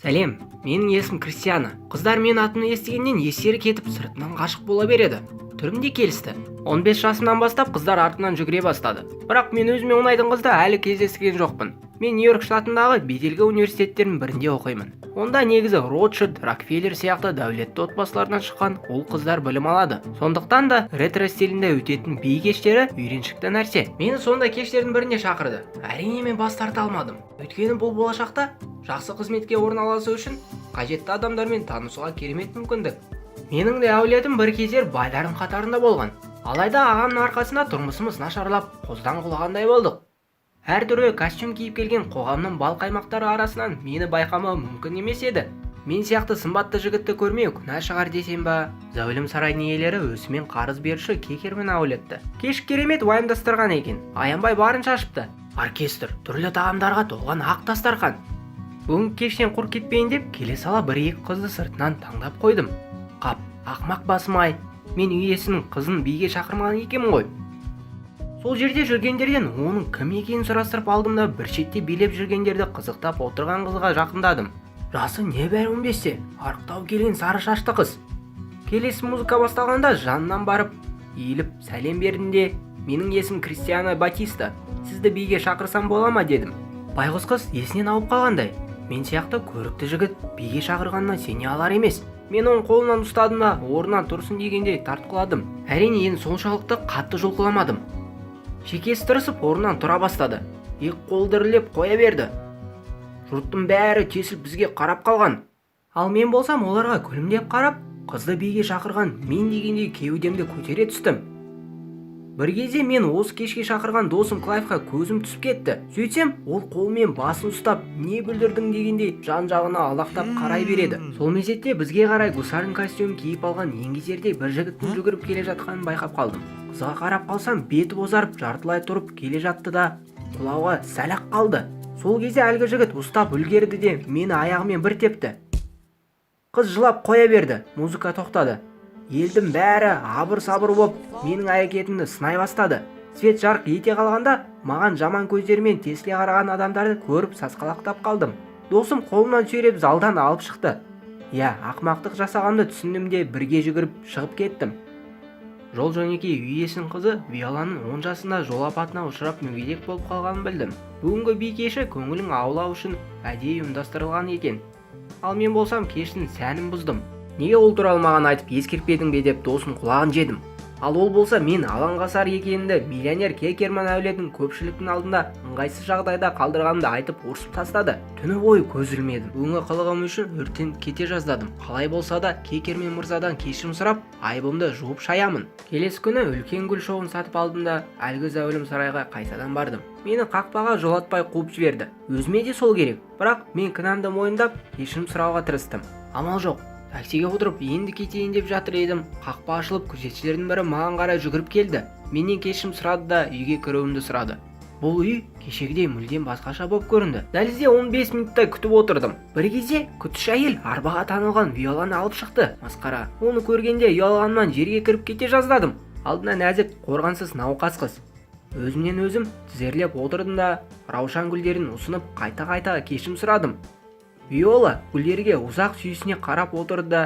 Сәлем, менің есім Кристиана. Қыздар мен атымды естігеннен естері кетіп сыртынан ғашық бола береді. Түрім де келісті. 15 жасымнан бастап қыздар артынан жүгіре бастады. Бірақ мен өзіме ұнайтын қызды әлі кездестірген жоқпын. Мен Нью-Йорк штатындағы беделді университеттердің бірінде оқимын. Онда негізі Ротшильд, Рокфеллер сияқты дәулетті отбасылардан шыққан ол қыздар білім алады. Сондықтан да ретро стилінде өтетін би кештері үйреншікті нәрсе. Мені сондай кештердің біріне шақырды. Әрине мен бас тарта алмадым. Өйткені бұл болашақта жақсы қызметке орналасу үшін қажетті адамдармен танысуға керемет мүмкіндік. Менің де әулетім бір кездер байлардың қатарында болған. Алайда ағамның арқасында тұрмысымыз нашарлап, қоздан құлағандай болдық. Әр түрлі костюм киіп келген қоғамның бал қаймақтары арасынан мені байқамау мүмкін емес еді. Мен сияқты сымбатты жігітті көрмеу күнә шығар десем ба, зәулім сарайдың иелері өзімен қарыз беруші кекермен әулетті. Кеш керемет уайымдастырған екен. Аянбай барын шашыпты. Оркестр, түрлі тағамдарға толған ақ дастархан. Бүгін кештен құр кетпейін деп келе сала бір-екі қызды сыртынан таңдап қойдым. Қап, ақмақ басым-ай, мен үй иесінің қызын биге шақырмаған екенмін ғой. Сол жерде жүргендерден оның кім екенін сұрастырып алдым да бір шетте билеп жүргендерді қызықтап отырған қызға жақындадым. Жасы небәрі 15-те, арықтау келген сары шашты қыз. Келесі музыка басталғанда жанынан барып, иіліп сәлем бердім де, менің есім Кристиана Батиста, сізді биге шақырсам бола ма дедім. Байғұс қыз есінен ауып қалғандай. Мен сияқты көрікті жігіт биге шақырғанына сене алар емес. Мен оның қолынан ұстадым да орнынан тұрсын дегендей тартқыладым. Әрине енді соншалықты қатты жұлқыламадым. Шекесі тырысып орнынан тұра бастады. Екі қол дірілеп қоя берді. Жұрттың бәрі тесіліп бізге қарап қалған. Ал мен болсам оларға күлімдеп қарап, қызды биге шақырған мен дегендей кеудемді көтере түстім. Бір кезде мен осы кешке шақырған досым Клайвқа көзім түсіп кетті. Сөйтсем, ол қолмен басын ұстап, не бүлдірдің дегендей жан-жағына алақтап қарай береді. Сол мезетте бізге қарай гусардың костюмін киіп алған еңгезердей бір жігіттің жүгіріп келе жатқанын байқап қалдым. Қызға қарап қалсам, беті бозарып жартылай тұрып келе жатты да құлауға сәл-ақ қалды. Сол кезде әлгі жігіт ұстап үлгерді де мені аяғымен бір тепті. Қыз жылап қоя берді. Музыка тоқтады. Елдің бәрі абыр-сабыр боп менің әрекетімді сынай бастады. Свет жарқ ете қалғанда маған жаман көздермен тесіле қараған адамдарды көріп сасқалақтап қалдым. Досым қолымнан сүйреп залдан алып шықты. Я, ақмақтық жасағанды түсіндім де бірге жүгіріп шығып кеттім. Жол-жөнекей үй иесінің қызы Виоланың 10 жасында жол апатына ұшырап мүгедек болып қалғанын білдім. Бүгінгі би кеші көңілін аулау үшін әдейі ұйымдастырылған екен. Ал мен болсам кештің сәнін бұздым. Неге ол туралы маған айтып ескертпедің бе деп досым құлағын жедім. Ал ол болса мен алаңғасар екенімді миллионер Кекерман әулетінің көпшіліктің алдында ыңғайсыз жағдайда қалдырғанымды айтып ұрсып тастады. Түні бойы көз ілмедім. Бүгінгі қылығым үшін өрттен кете жаздадым. Қалай болса да Кекерман мырзадан кешірім сұрап, айыбымды жуып шаямын. Келесі күні үлкен гүл шоғын сатып алдым да әлгі зәулім сарайға қайтадан бардым. Мені қақпаға жолатпай қуып жіберді. Өзіме де сол керек. Бірақ мен кінәмді мойындап кешірім сұрауға тырыстым. Амал жоқ. Таксиге отырып енді кетейін деп жатыр едім. Қақпа ашылып, күзетшілердің бірі маған қарай жүгіріп келді. Менен кешірім сұрады да үйге кіруімді сұрады. Бұл үй кешегідей мүлдем басқаша болып көрінді. Дәлізде 15 минуттай күтіп отырдым. Бір кезде күтуші әйел арбаға таңылған Виоланы алып шықты. Масқара. Оны көргенде ұялғанымнан жерге кіріп кете жаздадым. Алдына нәзік, қорғансыз науқас қыз. Өзімнен өзім тізерлеп отырдым да раушан гүлдерін ұсынып қайта-қайта кешірім сұрадым. Виола гүлдерге ұзақ сүйісіне қарап отырды да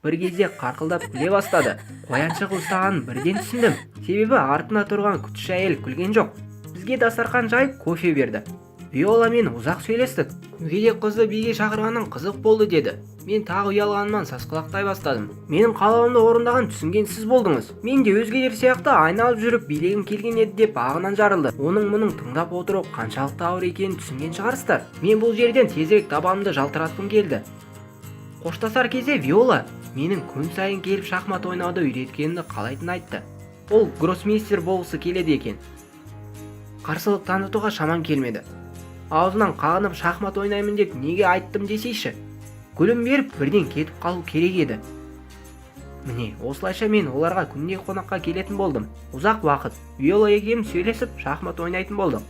бір кезде қарқылдап күле бастады. Қояншық ұстағанын бірден түсіндім. Себебі артына тұрған күтуші әйел күлген жоқ. Бізге дастархан жайып кофе берді. Виола мен ұзақ сөйлестік. Мүгедек қызды биге шақырғаның қызық болды деді. Мен тағы ұялғанымнан сасқалақтай бастадым. Менің қалауымды орындаған түсінген сіз болдыңыз. Мен де өзгелер сияқты айналып жүріп билегім келген еді деп ағынан жарылды. Оның тыңдап отыру қаншалықты ауыр екенін түсінген шығарсыздар. Мен бұл жерден тезірек табанымды жалтыратқым келді. Қоштасар кезде Виола менің күн сайын келіп шахмат ойнауды үйреткенімді қалайтын айтты. Ол гроссмейстер болғысы келеді екен. Қарсылық танытуға шамам келмеді. Аузынан қағынып шахмат ойнаймын деп неге айттым десейші. Гүлім беріп бірден кетіп қалу керек еді. Міне, осылайша мен оларға күнде қонаққа келетін болдым. Ұзақ уақыт Виола екеуміз сөйлесіп шахмат ойнайтын болдық.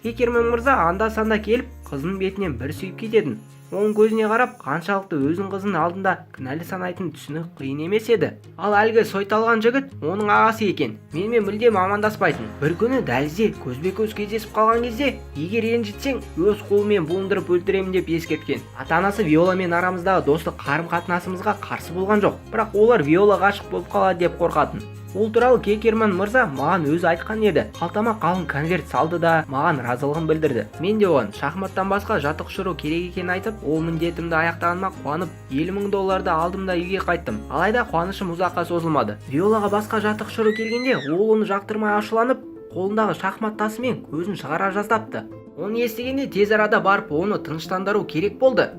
Кекерман мырза анда-санда келіп қызының бетінен бір сүйіп кететін. оның көзіне қарап қаншалықты өзінің қызының алдында кінәлі санайтын түсінік қиын емес еді. Ал әлгі сойталған жігіт оның ағасы екен. Менімен мүлдем амандаспайтын. Bir күні дәлізде көзбе-көз кездесіп қалған кезде, егер ренжітсең, өз қолымен буындырып өлтіремін деп ескерткен. Ата-анасы Виоламен арамыздағы достық қарым-қатынасымызға қарсы болған жоқ, бірақ олар Виола ғашық болып қалады деп қорқатын. Ол туралы Кекерман мырза маған өзі айтқан еді. Қалтама қалың конверт салды да маған разылығын білдірді. Мен де оған шахматтан басқа жаттықтыру керек екенін айтып, ол міндетімді аяқтағаныма қуанып, $50,000 алдым да үйге қайттым. Алайда қуанышым ұзаққа созылмады. Виолаға басқа жаттықтыру келгенде, ол оны жақтырмай ашуланып, қолындағы шахмат тасымен көзін шығара жаздапты. Оны естігенде тез арада барып, оны тыныштандыру керек болды.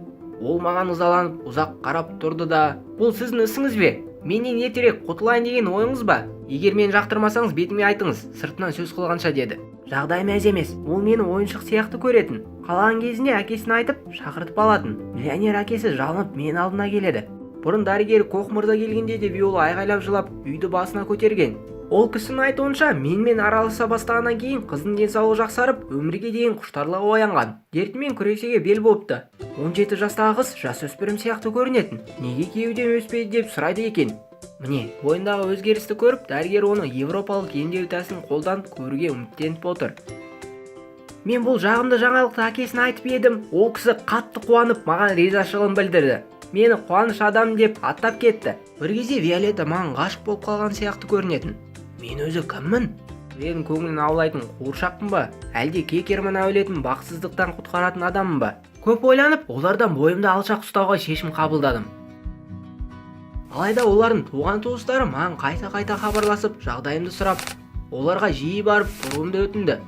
Ол маған ызаланып, ұзақ қарап тұрды да, "Бұл сіздің ісіңіз бе? Менен ертерек құтылайын деген ойыңыз ба? Егер мен жақтырмасаңыз бетіме айтыңыз", сыртынан сөз қылғанша деді. Жағдай мәз емес, ол мені ойыншық сияқты көретін. Қалаған кезінде әкесіне айтып, шақыртып алатын. Миллионер әкесі жалынып мен алдына келеді. Бұрын дәрігер Кох мырза келгенде де Виола айғайлап жылап, үйді басына көтерген. Ол кісінің айтуынша, менімен араласа бастағаннан кейін қыздың денсаулығы жақсарып, өмірге дейін құштарлығы оянған. Дертімен күресуге бел болыпты. 17 жастағы қыз жасөспірім сияқты көрінетін. Неге күйеуден өспейді деп сұрайды екен. Міне, бойындағы өзгерісті көріп, дәрігер оны европалық емдеу тәсілін қолданып көруге үміттеніп отыр. Мен бұл жағымды жаңалықты әкесіне айтып едім. Ол кісі қатты қуанып, маған ризашылығын білдірді. Мені қуаныш адам деп аттап кетті. Bir кезде Виолетта маған ғашық болып қалған сияқты көрінетін. Мен өзі кіммін? Мен көңілін аулайтын қуыршақпын ба? Әлде Кекерман әулетін бақсыздықтан құтқаратын адаммын ба? Көп ойланып, олардан бойымды алшақ ұстауға шешім қабылдадым. Алайда олардың туған-туыстары маған қайта-қайта хабарласып, жағдайымды сұрап, оларға жиі барып тұруымды өтінді.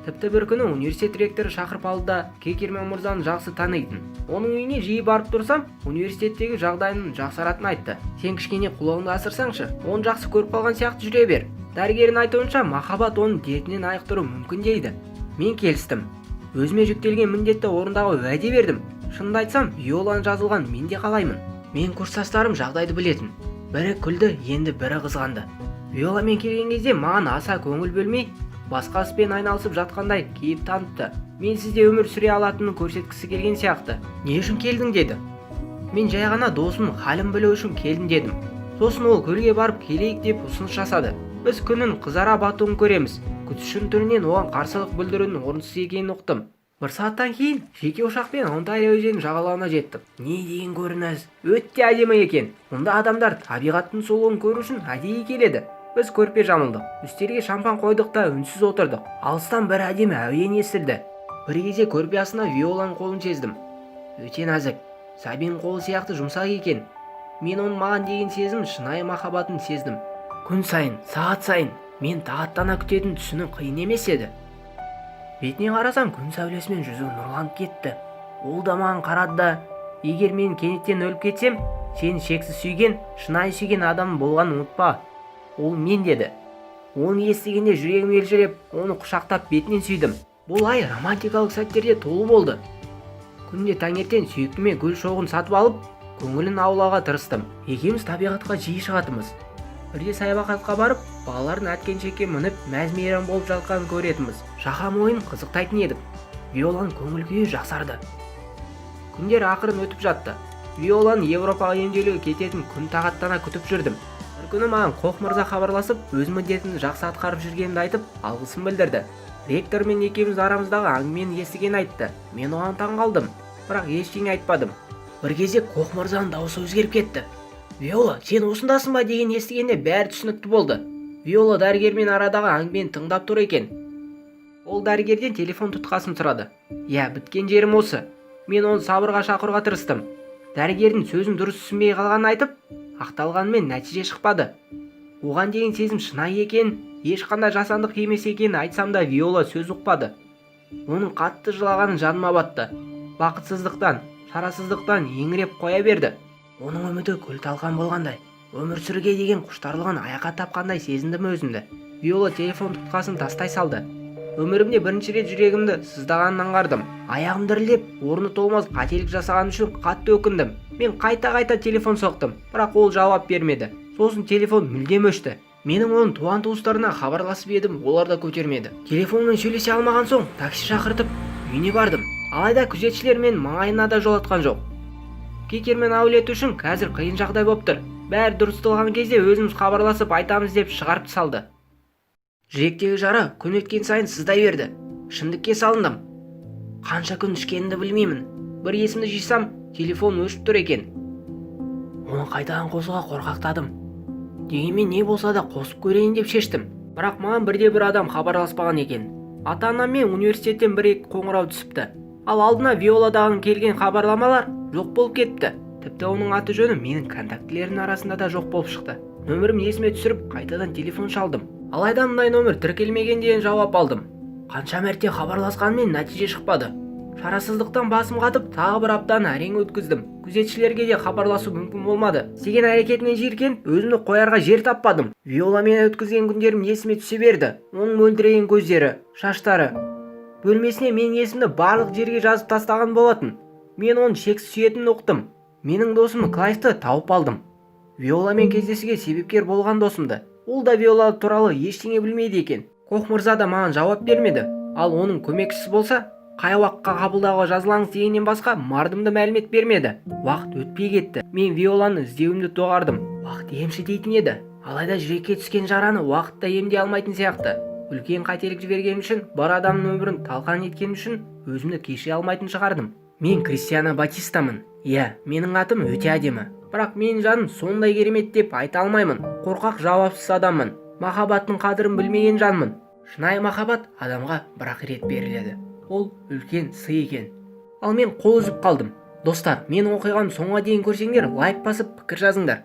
Тіпті бір күні университет ректоры шақырып алды да Кекерман мырзаны жақсы таныйтын. Оның үйіне жиі барып тұрсам, университеттегі жағдайының жақсаратынын айтты. Сен кішкене құлағыңды асырсаңшы, оны жақсы көріп қалған сияқты жүре бер. Дәрігердің айтуынша, махаббат оның дертінен айықтыру мүмкін дейді. Мен келістім. Өзіме жүктелген міндетті орындауға уәде бердім. Шынымды айтсам, Виоланы жазылған мен де қалаймын. Мен курстастарым жағдайды білетін. Бірі күлді, енді бірі қызғанды. Виоламен келген кезде маған аса көңіл бөлмей, басқа іспен айналысып жатқандай кейіп танытты. Мен сізде өмір сүре алатынын көрсеткісі келген сияқты. Не үшін келдің деді. Мен жай ғана досым халін білу үшін келдім дедім. Сосын ол көлге барып келейік деп ұсыныс жасады. Біз күннің қызара батуын көреміз. Күтушінің түрінен оған қарсылық білдірудің орынсыз екенін ұқтым. Bir сағаттан кейін жеке ұшақпен Онтарио өзенінің жағалауына жеттім. Не деген көрініс, өте әдемі екен. Мұнда адамдар табиғаттың сұлуын көру үшін әдейі келеді. Біз көрпе жамылдық, үстерге шампан қойдық та үнсіз отырдық. Алыстан бір әдемі әуен естілді. Bir кезде көрпе астына Виоланың қолын сездім. Өте нәзік, Сабин қолы сияқты жұмсақ екен. Мен оның маған деген сезім шынайы махаббатын сездім. Күн сайын, сағат сайын мен тағаттана күтетін түсіну қиын емес еді. Бетіне қарасам, күн сәулесімен жүзі нұрланып кетті. Ол да маған қарады да, егер мен кенеттен өліп кетсем, сен шексіз сүйген, шынайы сүйген адам болғанын ұмытпа. Ол мен деді. Оны естігенде жүрегім елжіреп, оны құшақтап бетінен сүйдім. Бұл ай романтикалық сәттерде толы болды. Күнде таңертең сүйіктіме гүл шоғын сатып алып, көңілін аулауға тырыстым. Екеуміз табиғатқа жиі шығатынбыз. Бірде саябаққа барып, балалардың әткеншекке мініп, мәз-мейрам болып жатқанын көретінбіз. Шаһам ойын қызықтайтын едік. Виоланың көңіл күйі жақсарды. Күндер ақырын өтіп жатты. Виоланың Европаға емделуге кететін күн тағаттана күтіп жүрдім. Bir күні маған Кох мырза хабарласып, өз міндетін жақсы атқарып жүргенімді айтып, алғысын білдірді. Ректор мен екеуміз арамыздағы әңгімені естіген айтты. Мен оған таң қалдым, бірақ ештеңе айтпадым. Bir кезде Кох мырзаның дауысы өзгеріп кетті. Виола, сен осындасың ба деген естігенде бәрі түсінікті болды. Виола дәрігермен арадағы әңгімені тыңдап тұр екен. Ол дәрігерден телефон тұтқасын сұрады. Я, біткен жерім осы. Мен оны сабырға шақыруға тырыстым. Дәрігердің сөзін дұрыс түсінбей қалғанын айтып, ақталғанымен нәтиже шықпады. Оған деген сезім шынайы екен, ешқандай жасандық емес екенін айтсам да Виола сөз ұқпады. Оның қатты жылағаны жаныма батты. Бақытсыздықтан, шарасыздықтан еңіреп қоя берді. Оның үміті күл талқан болғандай, өмір сүруге деген құштарлығын аяқа тапқандай сезіндім өзімді. Виола телефон тұтқасын тастай салды. Өмірімде бірінші рет жүрегімді сыздағанын аңғардым. Аяғым дірілдеп, орны толмас қателік жасаған үшін қатты өкіндім. Мен қайта-қайта телефон соқтым, бірақ ол жауап бермеді. Сосын телефон мүлдем өшті. Менің оның туған-туыстарына хабарласып едім, олар да көтермеді. Телефонмен сөйлесе алмаған соң такси шақыртып үйіне бардым. Алайда күзетшілер мен маңайына да жолатқан жоқ. Кикермен әулеті үшін қазір қиын жағдай болып тұр. Бәрі дұрысталған кезде өзіміз хабарласып айтамыз деп шығарып салды. Жүректегі жара күн өткен сайын сыздай берді. Ішімдікке салындым. Қанша күн ішкенімді білмеймін. Бір есімді жисам, телефон өшіп тұр екен. Оны қайтадан қосуға қорқақтадым. Дегенмен не болса да қосып көрейін деп шештім. Бірақ маған бірде-бір адам хабарласпаған екен. Ата-анам мен университеттен бір-екі қоңырау түсіпті. Ал алдына Виоладан келген хабарламалар жоқ болып кетті. Тіпті оның аты жөні менің контактілердің арасында да жоқ болып шықты. Нөмірім есіме түсіріп, қайтадан телефон шалдым. Алайда мұндай нөмір тіркелмеген деген жауап алдым. Қанша мәрте хабарласқанмен нәтиже шықпады. Шарасыздықтан басым қатып, тағы бір аптаны әрең өткіздім. Күзетшілерге де хабарласу мүмкін болмады. Істеген әрекетінен жиіркеніп, өзімді қоярға жер таппадым. Виоламен өткізген күндерім есіме түсе берді. Оның мөлдіреген көздері, шаштары. Бөлмесіне менің есімді барлық жерге жазып тастаған болатын. Мен оны шексіз сүйетінін ұқтым. Менің досым Клайвты тауып алдым. Виоламен кездесуге себепкер болған досымды. Ол да Виола туралы ештеңе білмейді екен. Кох мырза да маған жауап бермеді. Ал оның көмекшісі болса, қай уақытқа қабылдауға жазылаңыз дегеннен басқа мардымды мәлімет бермеді. Уақыт өтпей кетті. Мен Виоланы іздеуімді доғардым. Уақыт емші дейтін еді. Алайда жүрекке түскен жараны уақытта емдей алмайтын сияқты. Үлкен қателік жібергенім үшін, бар адамның өмірін талқан еткенім үшін өзімді кешіре алмайтын шығардым. Мен Кристиана Батистамын. Иә, менің атым өте әдемі. Бірақ менің жаным сондай керемет деп айта алмаймын. Қорқақ, жауапсыз адаммын. Махаббаттың қадірін білмеген жанмын. Шынайы махаббат адамға бір-ақ рет беріледі. Ол үлкен сый екен. Ал мен қол үзіп қалдым. Достар, менің оқиғамды соңға дейін көрсеңдер, лайк басып пікір жазыңдар.